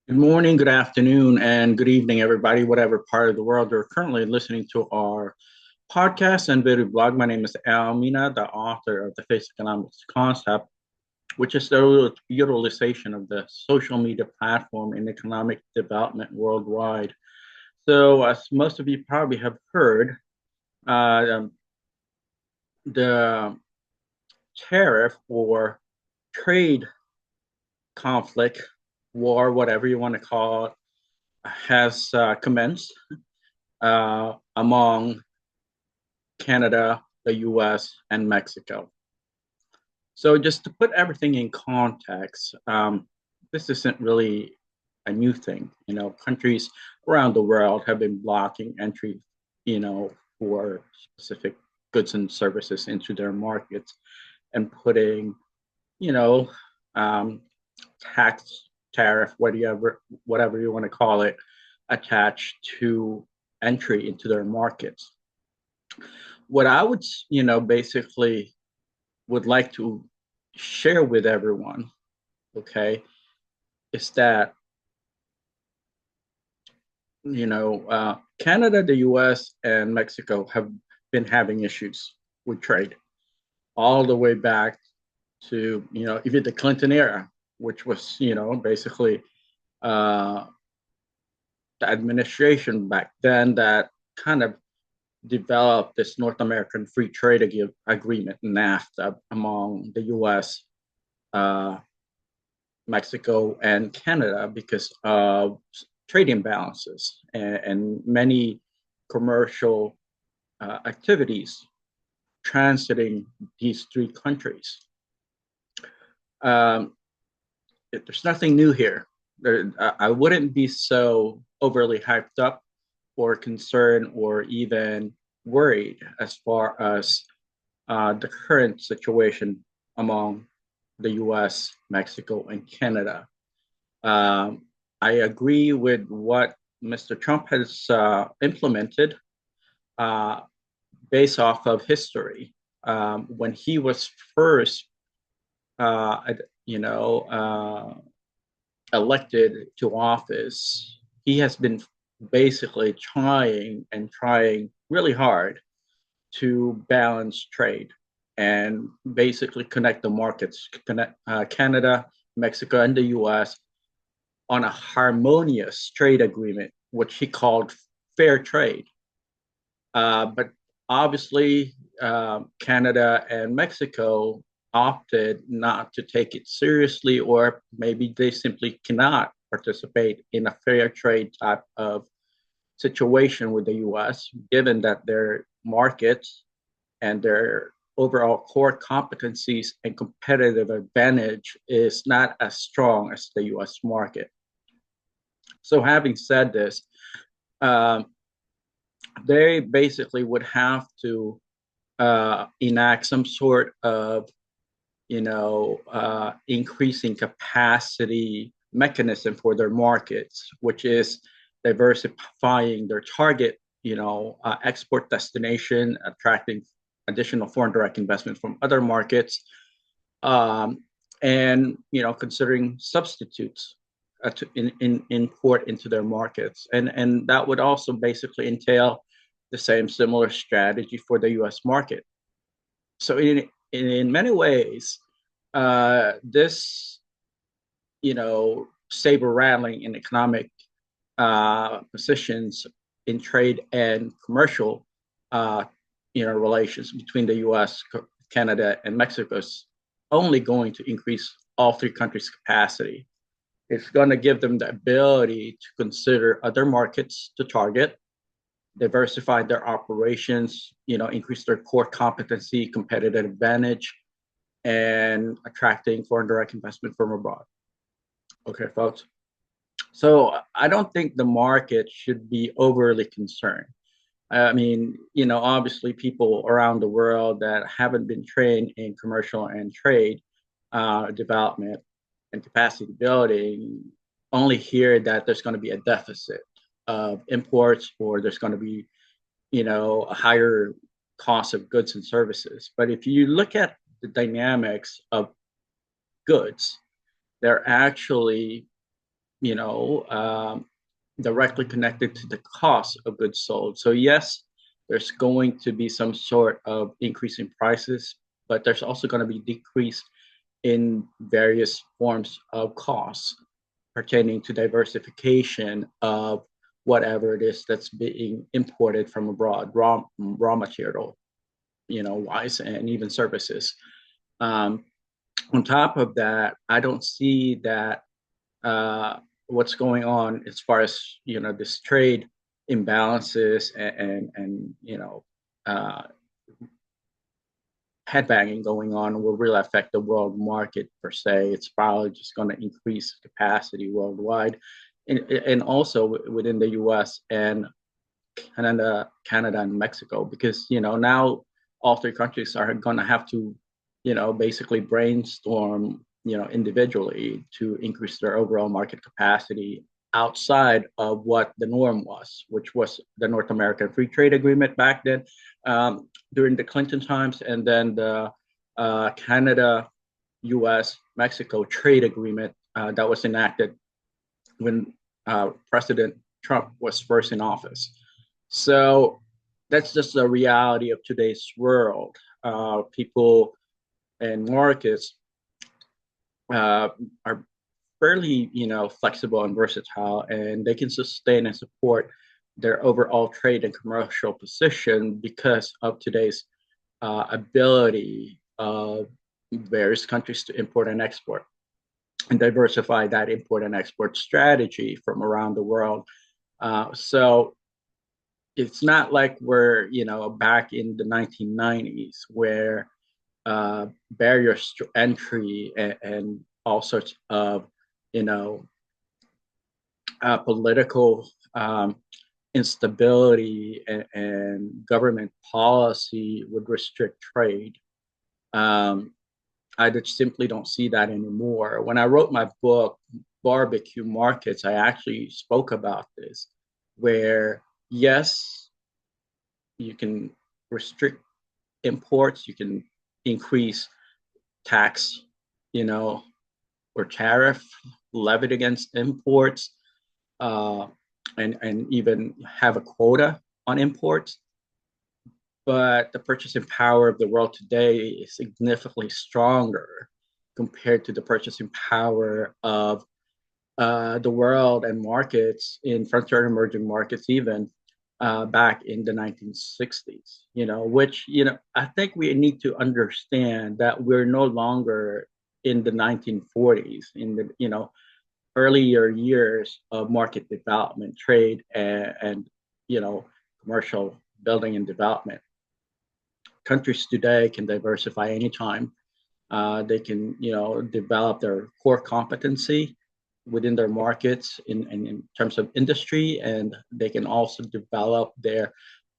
Good morning, good afternoon, and good evening, everybody, whatever part of the world you're currently listening to our podcast and video blog. My name is Almina, the author of the Face Economics Concept, which is the utilization of the social media platform in economic development worldwide. So, as most of you probably have heard, uh, the tariff or trade conflict, war, whatever you want to call it, has commenced among Canada, the US, and Mexico. So, just to put everything in context, this isn't really a new thing. Countries around the world have been blocking entry, for specific goods and services into their markets and putting, you know, um, tax, tariff, whatever you want to call it, attached to entry into their markets. What I would, basically would like to share with everyone, okay, is that, Canada, the US, and Mexico have been having issues with trade all the way back to, even the Clinton era, which was, basically uh, the administration back then that kind of developed this North American Free Trade Agreement, NAFTA, among the US, uh, Mexico, and Canada because of trade imbalances and many commercial activities transiting these three countries. Um, there's nothing new here. I wouldn't be so overly hyped up or concerned or even worried as far as the current situation among the US, Mexico, and Canada. Um, I agree with what Mr. Trump has implemented uh, based off of history. When he was first, uh, you know, uh, elected to office, he has been basically trying really hard to balance trade and basically connect the markets, connect Canada, Mexico, and the US on a harmonious trade agreement, which he called fair trade. But obviously, Canada and Mexico opted not to take it seriously, or maybe they simply cannot participate in a fair trade type of situation with the US, given that their markets and their overall core competencies and competitive advantage is not as strong as the US market. So, having said this, um, they basically would have to enact some sort of, increasing capacity mechanism for their markets, which is diversifying their target, export destination, attracting additional foreign direct investment from other markets, um, and considering substitutes to import into their markets, and that would also basically entail the same similar strategy for the U.S. market. So in many ways, this saber rattling in economic positions in trade and commercial uh, relations between the U.S., Canada, and Mexico is only going to increase all three countries' capacity. It's going to give them the ability to consider other markets to target, diversify their operations, increase their core competency, competitive advantage, and attracting foreign direct investment from abroad. Okay, folks. So I don't think the market should be overly concerned. I mean, obviously, people around the world that haven't been trained in commercial and trade development and capacity building only hear that there's going to be a deficit of imports or there's going to be, a higher cost of goods and services. But if you look at the dynamics of goods, they're actually you know, directly connected to the cost of goods sold. So yes, there's going to be some sort of increase in prices, but there's also going to be decrease in various forms of costs pertaining to diversification of whatever it is that's being imported from abroad, raw material, wise, and even services. Um, on top of that, I don't see that uh, what's going on as far as this trade imbalances and uh, headbanging going on will really affect the world market per se. It's probably just going to increase capacity worldwide, and also within the U.S. and Canada and Mexico, because now all three countries are going to have to basically brainstorm individually to increase their overall market capacity outside of what the norm was, which was the North American Free Trade Agreement back then during the Clinton times, and then the Canada, U.S., Mexico trade agreement that was enacted when President Trump was first in office. So that's just the reality of today's world. People and markets uh, are fairly, flexible and versatile, and they can sustain and support their overall trade and commercial position because of today's ability of various countries to import and export and diversify that import and export strategy from around the world. So it's not like we're back in the 1990s where barriers to entry and all sorts of you know political instability and government policy would restrict trade. um, I just simply don't see that anymore. When I wrote my book, Barbecue Markets, I actually spoke about this, where yes, you can restrict imports, you can increase tax, you know, or tariff levied against imports, uh, and even have a quota on imports. But the purchasing power of the world today is significantly stronger compared to the purchasing power of the world and markets in frontier and emerging markets, even back in the 1960s, which, I think we need to understand that we're no longer in the 1940s, in the, earlier years of market development, trade, and commercial building and development. Countries today can diversify anytime. They can, develop their core competency within their markets in terms of industry, and they can also develop their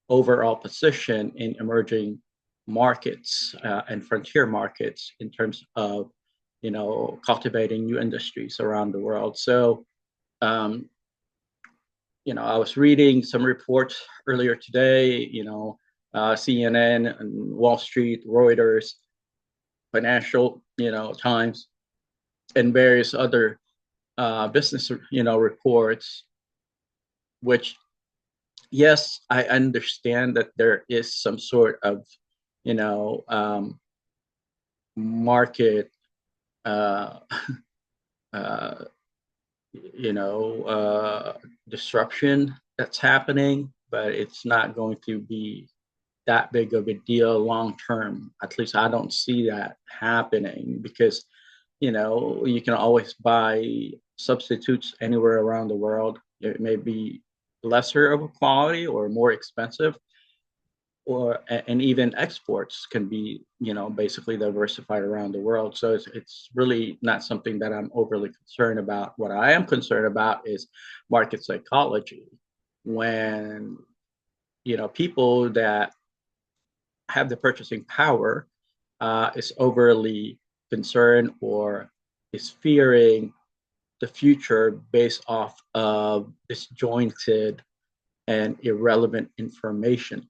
overall position in emerging markets and frontier markets in terms of, cultivating new industries around the world. So, um, I was reading some reports earlier today, CNN and Wall Street, Reuters, Financial, Times, and various other business, reports, which, yes, I understand that there is some sort of, you know, market, uh, uh, you know, uh, disruption that's happening, but it's not going to be that big of a deal long term. At least I don't see that happening because, you can always buy substitutes anywhere around the world. It may be lesser of a quality or more expensive, or and even exports can be basically diversified around the world. So it's really not something that I'm overly concerned about. What I am concerned about is market psychology, when people that have the purchasing power is overly concerned or is fearing the future based off of disjointed and irrelevant information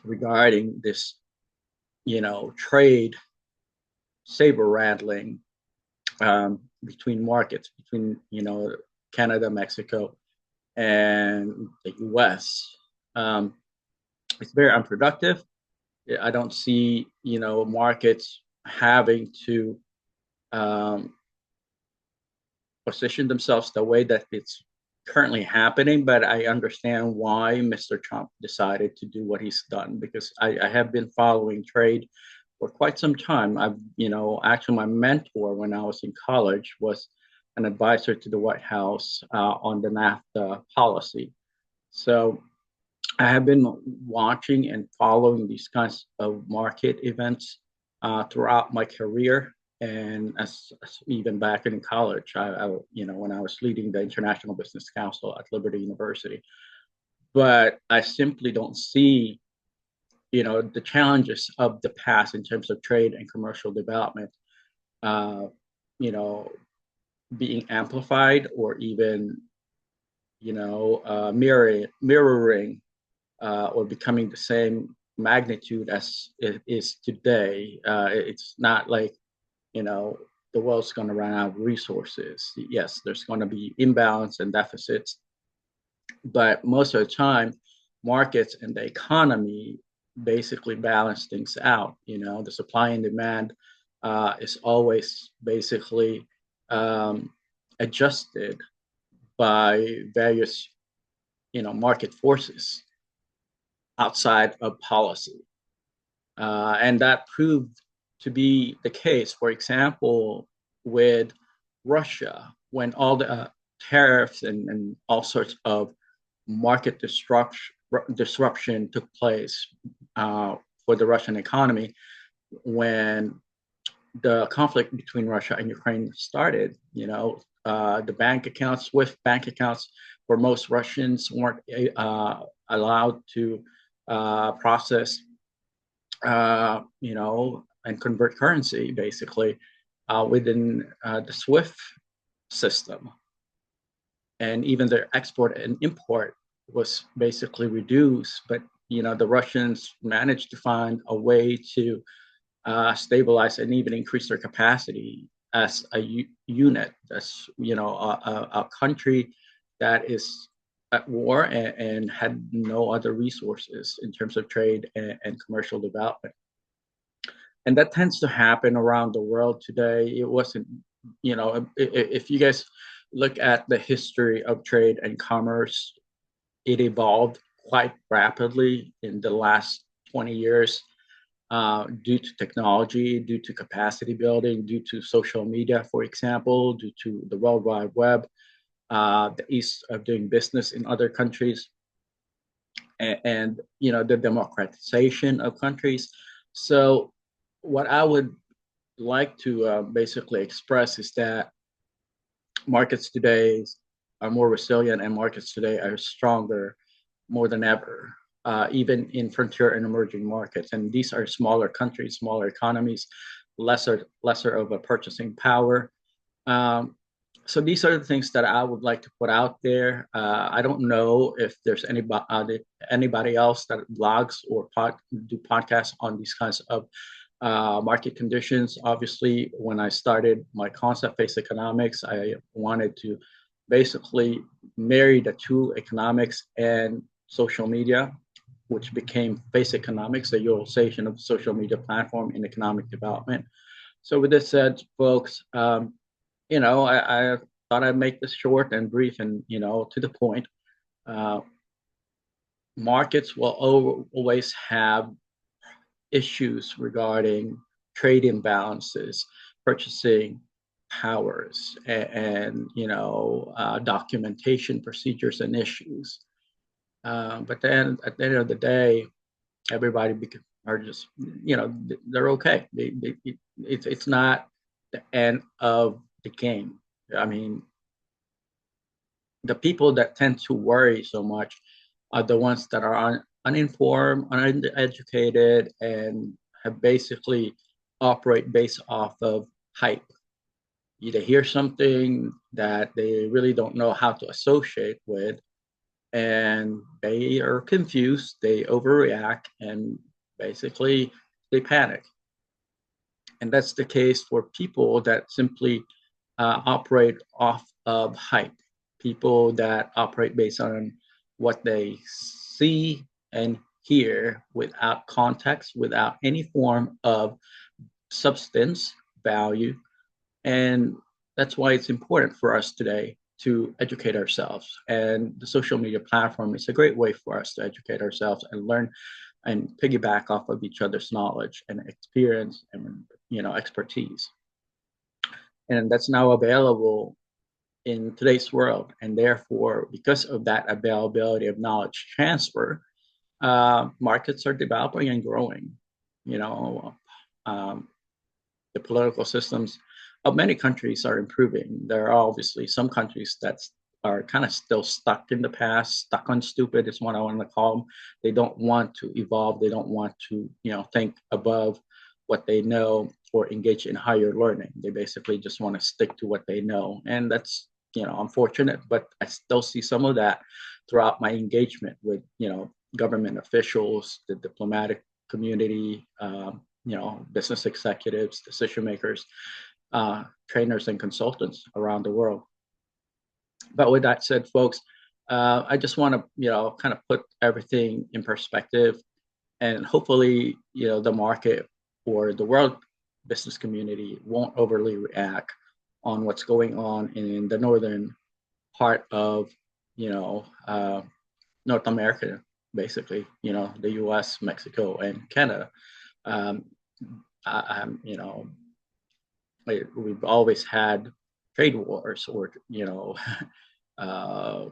regarding this, trade saber rattling between markets, between Canada, Mexico, and the US. Um, it's very unproductive. I don't see, markets having to um, position themselves the way that it's currently happening, but I understand why Mr. Trump decided to do what he's done because I have been following trade for quite some time. Actually, my mentor when I was in college was an advisor to the White House on the NAFTA policy. So I have been watching and following these kinds of market events throughout my career, and as even back in college, when I was leading the International Business Council at Liberty University. But I simply don't see, the challenges of the past in terms of trade and commercial development, uh, you know, being amplified or even, mirroring or becoming the same magnitude as it is today. It's not like, you know, the world's going to run out of resources. Yes, there's going to be imbalance and deficits, but most of the time, markets and the economy basically balance things out. The supply and demand is always basically um, adjusted by various, market forces outside of policy. And that proved to be the case, for example, with Russia, when all the tariffs and all sorts of market disruption took place for the Russian economy, when the conflict between Russia and Ukraine started, the bank accounts, SWIFT bank accounts, for most Russians weren't allowed to process and convert currency basically within the SWIFT system. And even their export and import was basically reduced. But, the Russians managed to find a way to stabilize and even increase their capacity as a unit. That's, a country that is at war and had no other resources in terms of trade and commercial development. And that tends to happen around the world today. It wasn't, if you guys look at the history of trade and commerce, it evolved quite rapidly in the last 20 years due to technology, due to capacity building, due to social media, for example, due to the World Wide Web, the ease of doing business in other countries, and the democratization of countries. So what I would like to basically express is that markets today are more resilient and markets today are stronger more than ever, even in frontier and emerging markets. And these are smaller countries, smaller economies, lesser of a purchasing power. Um, so these are the things that I would like to put out there. I don't know if there's anybody else that blogs or do podcasts on these kinds of market conditions. Obviously, when I started my concept-based economics, I wanted to basically marry the two, economics and social media, which became Face Economics, the utilization of the social media platform in economic development. So with this said, folks, I thought I'd make this short and brief and, to the point. Uh, Markets will always have issues regarding trade imbalances, purchasing powers, and documentation procedures and issues. But then at the end of the day, everybody are just, they're okay. It's not the end of the game. I mean, the people that tend to worry so much are the ones that are uninformed, uneducated, and have basically operate based off of hype. They hear something that they really don't know how to associate with, and they are confused, they overreact, and basically they panic. And that's the case for people that simply operate off of hype. people that operate based on what they see and hear without context, without any form of substance, value. And that's why it's important for us today to educate ourselves. And the social media platform is a great way for us to educate ourselves and learn and piggyback off of each other's knowledge and experience and expertise. And that's now available in today's world. And therefore, because of that availability of knowledge transfer, markets are developing and growing. You know, um, the political systems of many countries are improving. There are obviously some countries that are kind of still stuck in the past, stuck on stupid is what I want to call them. They don't want to evolve. They don't want to, think above what they know or engage in higher learning. They basically just want to stick to what they know. And that's, unfortunate, but I still see some of that throughout my engagement with, government officials, the diplomatic community, business executives, decision makers, trainers, and consultants around the world. But with that said, folks, I just want to, kind of put everything in perspective, and hopefully, the market or the world business community won't overly react on what's going on in the northern part of, North America, basically, the U.S., Mexico, and Canada. Um, we've always had trade wars or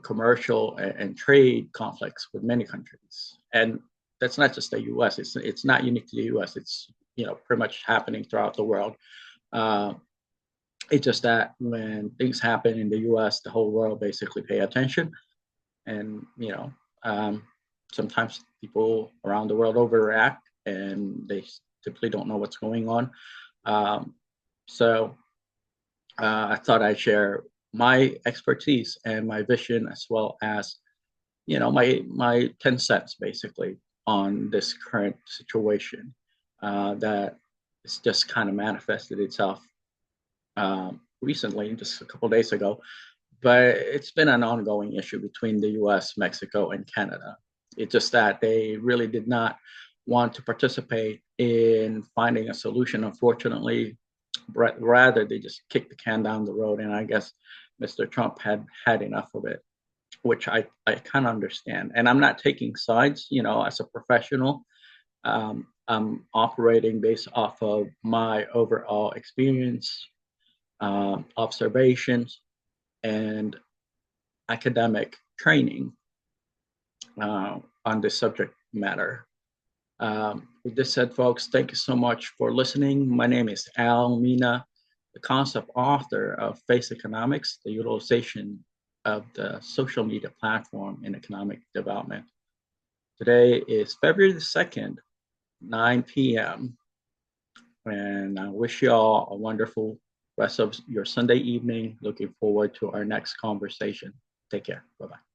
commercial and trade conflicts with many countries, and that's not just the U.S. It's not unique to the U.S. It's pretty much happening throughout the world. Uh, it's just that when things happen in the U.S., the whole world basically pay attention, and um, sometimes people around the world overreact, and they typically don't know what's going on. Um, so I thought I'd share my expertise and my vision, as well as my 10 cents basically on this current situation that it's just kind of manifested itself recently, just a couple of days ago. But it's been an ongoing issue between the U.S., Mexico, and Canada. It's just that they really did not want to participate in finding a solution. Unfortunately, rather they just kicked the can down the road. And I guess Mr. Trump had enough of it, which I kind of understand. And I'm not taking sides, as a professional. I'm operating based off of my overall experience, observations, and academic training on this subject matter. With this said, folks, thank you so much for listening. My name is Al Mina, the concept author of Face Economics, the utilization of the social media platform in economic development. Today is February the 2nd, 9 p.m. And I wish you all a wonderful rest of your Sunday evening. Looking forward to our next conversation. Take care. Bye-bye.